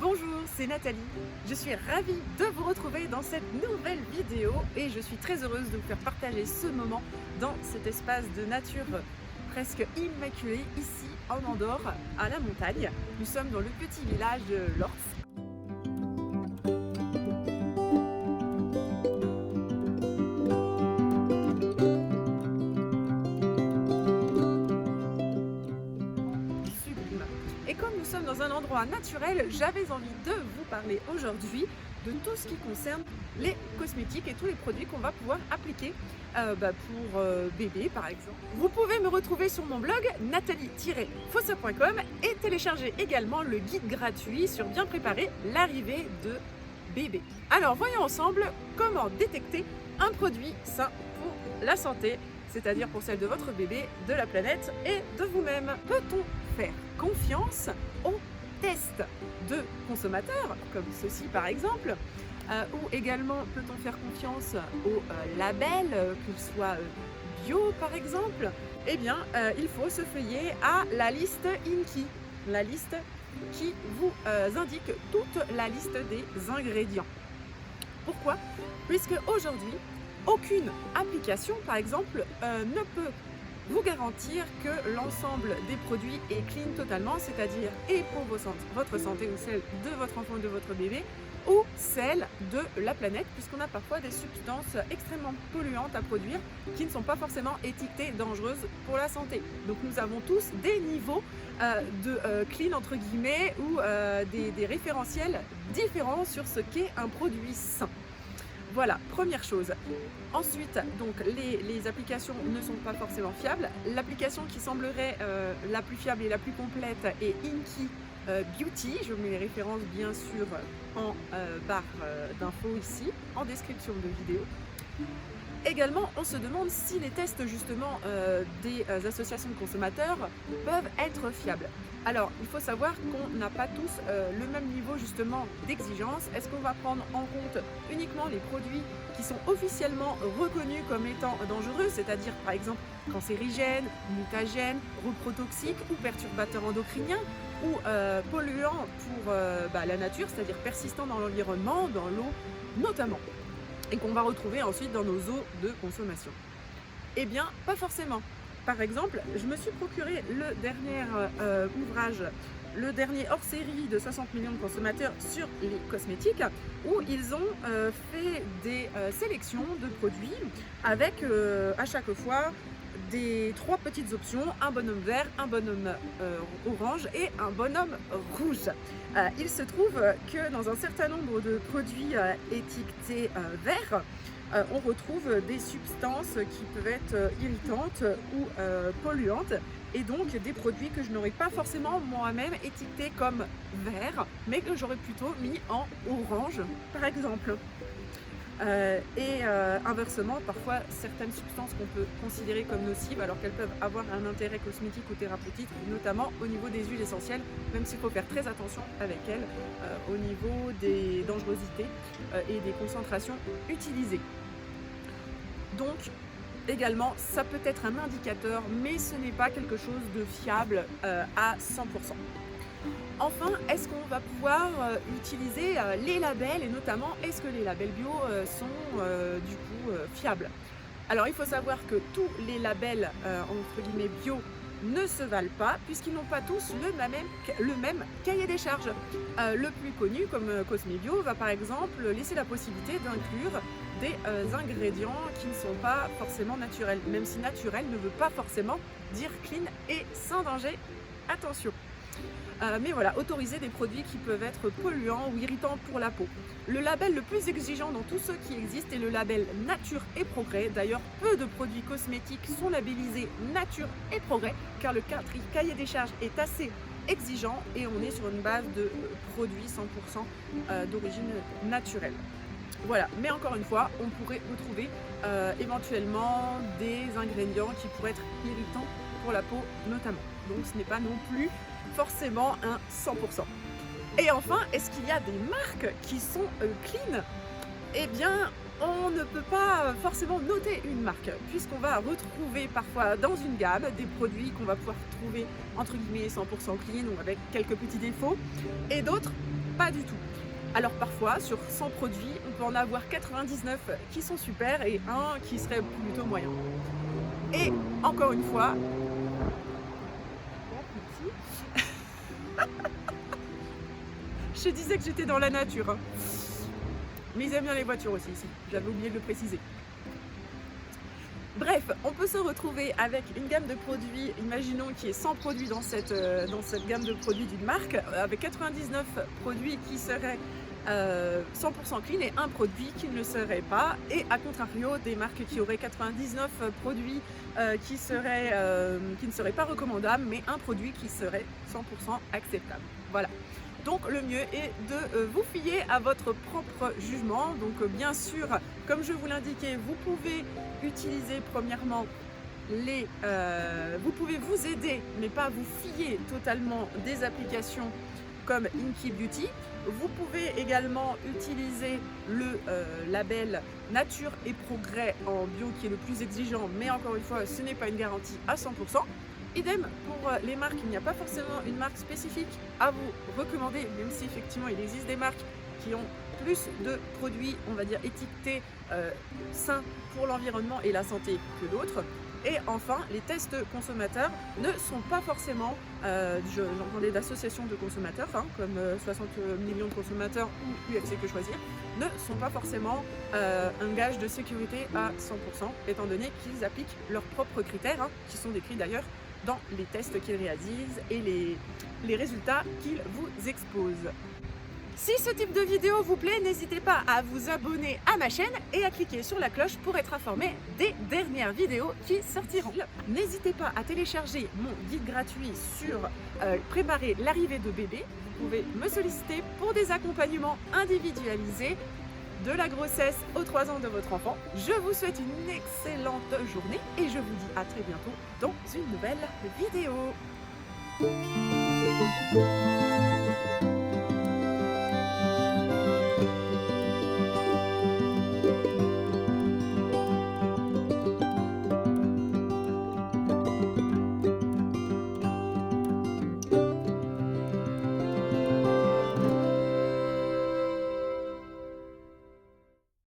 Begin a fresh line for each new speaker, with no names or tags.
Bonjour, c'est Nathalie. Je suis ravie de vous retrouver dans cette nouvelle vidéo et je suis très heureuse de vous faire partager ce moment dans cet espace de nature presque immaculé ici en Andorre, à la montagne. Nous sommes dans le petit village de Lors. Et comme nous sommes dans un endroit naturel, j'avais envie de vous parler aujourd'hui de tout ce qui concerne les cosmétiques et tous les produits qu'on va pouvoir appliquer pour bébé par exemple. Vous pouvez me retrouver sur mon blog nathalie-fossa.com et télécharger également le guide gratuit sur bien préparer l'arrivée de bébé. Alors voyons ensemble comment détecter un produit sain pour la santé, c'est-à-dire pour celle de votre bébé, de la planète et de vous-même. Peut-on faire confiance aux tests de consommateurs, comme ceci par exemple, ou également peut-on faire confiance aux labels, qu'ils soient bio par exemple? Eh bien, il faut se fier à la liste INCI, la liste qui vous indique toute la liste des ingrédients. Pourquoi? Puisque aujourd'hui, aucune application, par exemple, ne peut vous garantir que l'ensemble des produits est clean totalement, c'est-à-dire et pour votre santé ou celle de votre enfant ou de votre bébé, ou celle de la planète, puisqu'on a parfois des substances extrêmement polluantes à produire qui ne sont pas forcément étiquetées dangereuses pour la santé. Donc nous avons tous des niveaux de clean entre guillemets ou des référentiels différents sur ce qu'est un produit sain. Voilà, première chose. Ensuite, donc les applications ne sont pas forcément fiables. L'application qui semblerait la plus fiable et la plus complète est INCI Beauty. Je mets les références bien sûr en barre d'infos ici, en description de vidéo. Également, on se demande si les tests justement des associations de consommateurs peuvent être fiables. Alors, il faut savoir qu'on n'a pas tous le même niveau justement d'exigence. Est-ce qu'on va prendre en compte uniquement les produits qui sont officiellement reconnus comme étant dangereux, c'est-à-dire par exemple cancérigènes, mutagènes, reprotoxiques ou perturbateurs endocriniens ou polluants pour la nature, c'est-à-dire persistants dans l'environnement, dans l'eau notamment, et qu'on va retrouver ensuite dans nos eaux de consommation? Eh bien, pas forcément. Par exemple, je me suis procuré le dernier ouvrage, le dernier hors-série de 60 millions de consommateurs sur les cosmétiques, où ils ont fait des sélections de produits avec à chaque fois des 3 petites options, un bonhomme vert, un bonhomme orange et un bonhomme rouge. Il se trouve que dans un certain nombre de produits étiquetés vert, on retrouve des substances qui peuvent être irritantes ou polluantes, et donc des produits que je n'aurais pas forcément moi-même étiquetés comme vert, mais que j'aurais plutôt mis en orange par exemple. Inversement, parfois certaines substances qu'on peut considérer comme nocives alors qu'elles peuvent avoir un intérêt cosmétique ou thérapeutique, notamment au niveau des huiles essentielles, même s'il faut faire très attention avec elles au niveau des dangerosités et des concentrations utilisées. Donc également, ça peut être un indicateur, mais ce n'est pas quelque chose de fiable à 100%. Enfin, est-ce qu'on va pouvoir utiliser les labels, et notamment est-ce que les labels bio sont du coup fiables? Alors il faut savoir que tous les labels entre guillemets bio ne se valent pas, puisqu'ils n'ont pas tous le même cahier des charges. Le plus connu comme Cosme Bio va par exemple laisser la possibilité d'inclure des ingrédients qui ne sont pas forcément naturels, même si naturel ne veut pas forcément dire clean et sans danger, attention. Mais voilà, autoriser des produits qui peuvent être polluants ou irritants pour la peau. Le label le plus exigeant dans tous ceux qui existent est le label Nature et Progrès. D'ailleurs, peu de produits cosmétiques sont labellisés Nature et Progrès, car le cahier des charges est assez exigeant et on est sur une base de produits 100% d'origine naturelle. Voilà, mais encore une fois, on pourrait retrouver éventuellement des ingrédients qui pourraient être irritants pour la peau notamment. Donc ce n'est pas non plus forcément un 100%. Et enfin, est-ce qu'il y a des marques qui sont clean? Eh bien, on ne peut pas forcément noter une marque, puisqu'on va retrouver parfois dans une gamme des produits qu'on va pouvoir trouver entre guillemets 100% clean ou avec quelques petits défauts, et d'autres pas du tout. Alors parfois, sur 100 produits, on peut en avoir 99 qui sont super et un qui serait plutôt moyen. Et encore une fois, je disais que j'étais dans la nature, hein. Mais ils aiment bien les voitures aussi ici, j'avais oublié de le préciser. Bref, on peut se retrouver avec une gamme de produits, imaginons qu'il y ait 100 produits dans cette gamme de produits d'une marque, avec 99 produits qui seraient 100% clean et un produit qui ne le serait pas, et à contrario des marques qui auraient 99 produits qui ne seraient pas recommandables, mais un produit qui serait 100% acceptable. Voilà. Donc le mieux est de vous fier à votre propre jugement. Donc bien sûr, comme je vous l'indiquais, vous pouvez utiliser premièrement vous pouvez vous aider, mais pas vous fier totalement des applications comme Inky Beauty. Vous pouvez également utiliser le label Nature et Progrès en bio qui est le plus exigeant, mais encore une fois, ce n'est pas une garantie à 100%. Idem pour les marques, il n'y a pas forcément une marque spécifique à vous recommander, même si effectivement il existe des marques qui ont plus de produits, on va dire, étiquetés sains pour l'environnement et la santé que d'autres. Et enfin, les tests consommateurs ne sont pas forcément, j'entendais d'associations de consommateurs, hein, comme 60 millions de consommateurs ou UFC Que Choisir, ne sont pas forcément un gage de sécurité à 100%, étant donné qu'ils appliquent leurs propres critères, hein, qui sont décrits d'ailleurs dans les tests qu'ils réalisent et les résultats qu'ils vous exposent. Si ce type de vidéo vous plaît, n'hésitez pas à vous abonner à ma chaîne et à cliquer sur la cloche pour être informé des dernières vidéos qui sortiront. N'hésitez pas à télécharger mon guide gratuit sur préparer l'arrivée de bébé. Vous pouvez me solliciter pour des accompagnements individualisés de la grossesse aux 3 ans de votre enfant. Je vous souhaite une excellente journée et je vous dis à très bientôt dans une nouvelle vidéo.